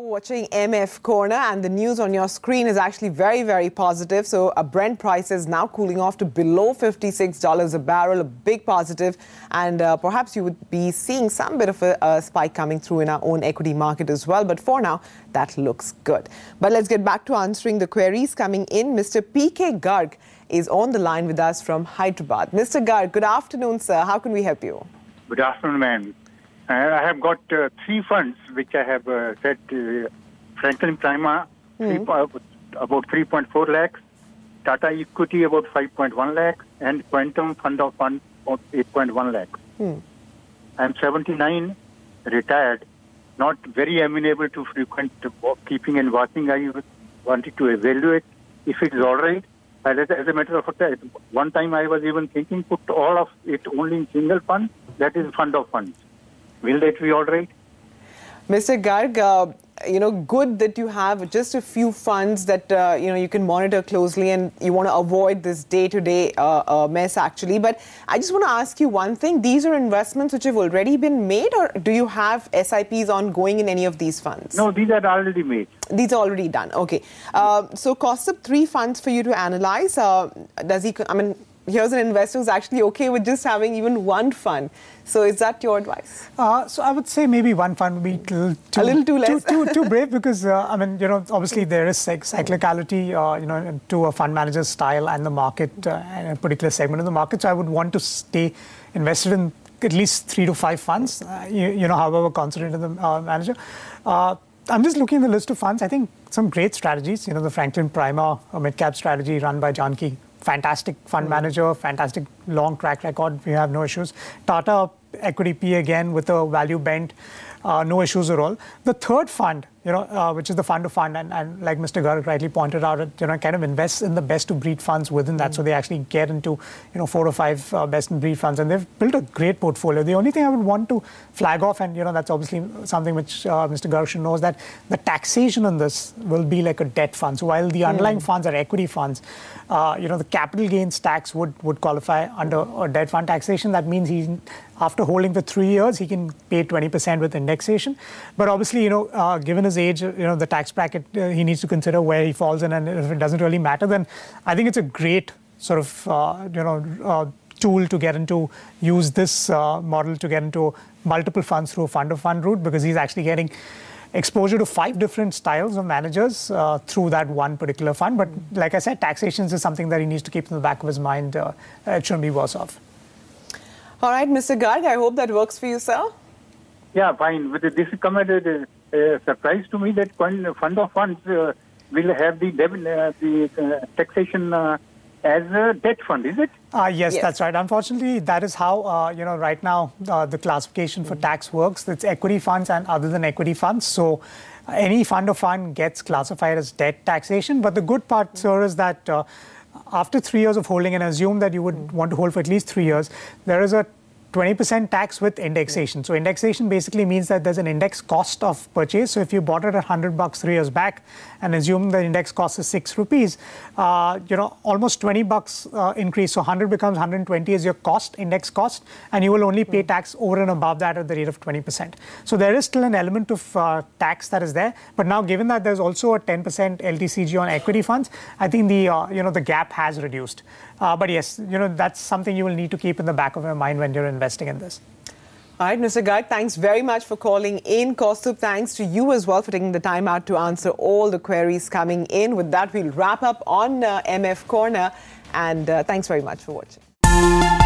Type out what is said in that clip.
Watching MF Corner, and the news on your screen is actually very, very positive. So Brent price is now cooling off to below $56 a barrel, a big positive, and perhaps you would be seeing some bit of a spike coming through in our own equity market as well. But for now, that looks good. But let's get back to answering the queries coming in. Mr. P.K. Garg is on the line with us from Hyderabad. Mr. Garg, good afternoon, sir. How can we help you? Good afternoon, ma'am. I have got three funds which I have set. Franklin Prima, about 3.4 lakhs, Tata Equity about 5.1 lakhs, and Quantum Fund of Fund about 8.1 lakhs. I'm 79, retired, not very amenable to frequent keeping and watching. I wanted to evaluate if it's all right. As a matter of fact, one time I was even thinking put all of it only in single fund, that is fund of funds. Will that be all right? Mr. Garg, good that you have just a few funds that, you can monitor closely, and you want to avoid this day-to-day mess, actually. But I just want to ask you one thing. These are investments which have already been made, or do you have SIPs ongoing in any of these funds? No, these are already made. These are already done. Okay. So Kaustubh, three funds for you to analyze. Here's an investor who's actually okay with just having even one fund. So is that your advice? So I would say maybe one fund would be a little too less. too brave, because obviously there is cyclicality, to a fund manager's style and the market and a particular segment of the market. So I would want to stay invested in at least 3 to 5 funds. However concentrated the manager. I'm just looking at the list of funds. I think some great strategies. The Franklin Prima mid-cap strategy run by Janki. Fantastic fund manager, fantastic long track record. We have no issues. Tata Equity P again with a value bent, no issues at all. The third fund, which is the fund of fund, and like Mr. Garg rightly pointed out, it kind of invests in the best of breed funds within that. So they actually get into 4 or 5 best in breed funds, and they've built a great portfolio. The only thing I would want to flag off, and that's obviously something which Mr. Garg should know, is that the taxation on this will be like a debt fund. So while the underlying funds are equity funds, the capital gains tax would qualify under a debt fund taxation. That means after holding for 3 years, he can pay 20% with indexation. But obviously, given his age, the tax bracket, he needs to consider where he falls in, and if it doesn't really matter, then I think it's a great sort of, tool to get into, use this model to get into multiple funds through a fund of fund route, because he's actually getting exposure to 5 different styles of managers through that one particular fund. But like I said, taxations is something that he needs to keep in the back of his mind. It shouldn't be worse off. All right, Mr. Garg, I hope that works for you, sir. Yeah, fine. But this is come as a surprise to me that fund of funds will have the taxation as a debt fund, is it? Yes, that's right. Unfortunately, that is how, right now the classification for tax works. It's equity funds and other than equity funds. So any fund of fund gets classified as debt taxation. But the good part, sir, is that after 3 years of holding, and assume that you would want to hold for at least 3 years, there is a 20% tax with indexation. So indexation basically means that there's an index cost of purchase. So if you bought it at $100 3 years back, and assume the index cost is 6 rupees, almost $20 increase. So 100 becomes 120 as your cost, index cost, and you will only pay tax over and above that at the rate of 20%. So there is still an element of tax that is there. But now, given that there's also a 10% LTCG on equity funds, I think the gap has reduced. But yes, that's something you will need to keep in the back of your mind when you're investing in this. All right, Mr. Garg, thanks very much for calling in. Kaustubh, thanks to you as well for taking the time out to answer all the queries coming in. With that, we'll wrap up on MF Corner. And thanks very much for watching.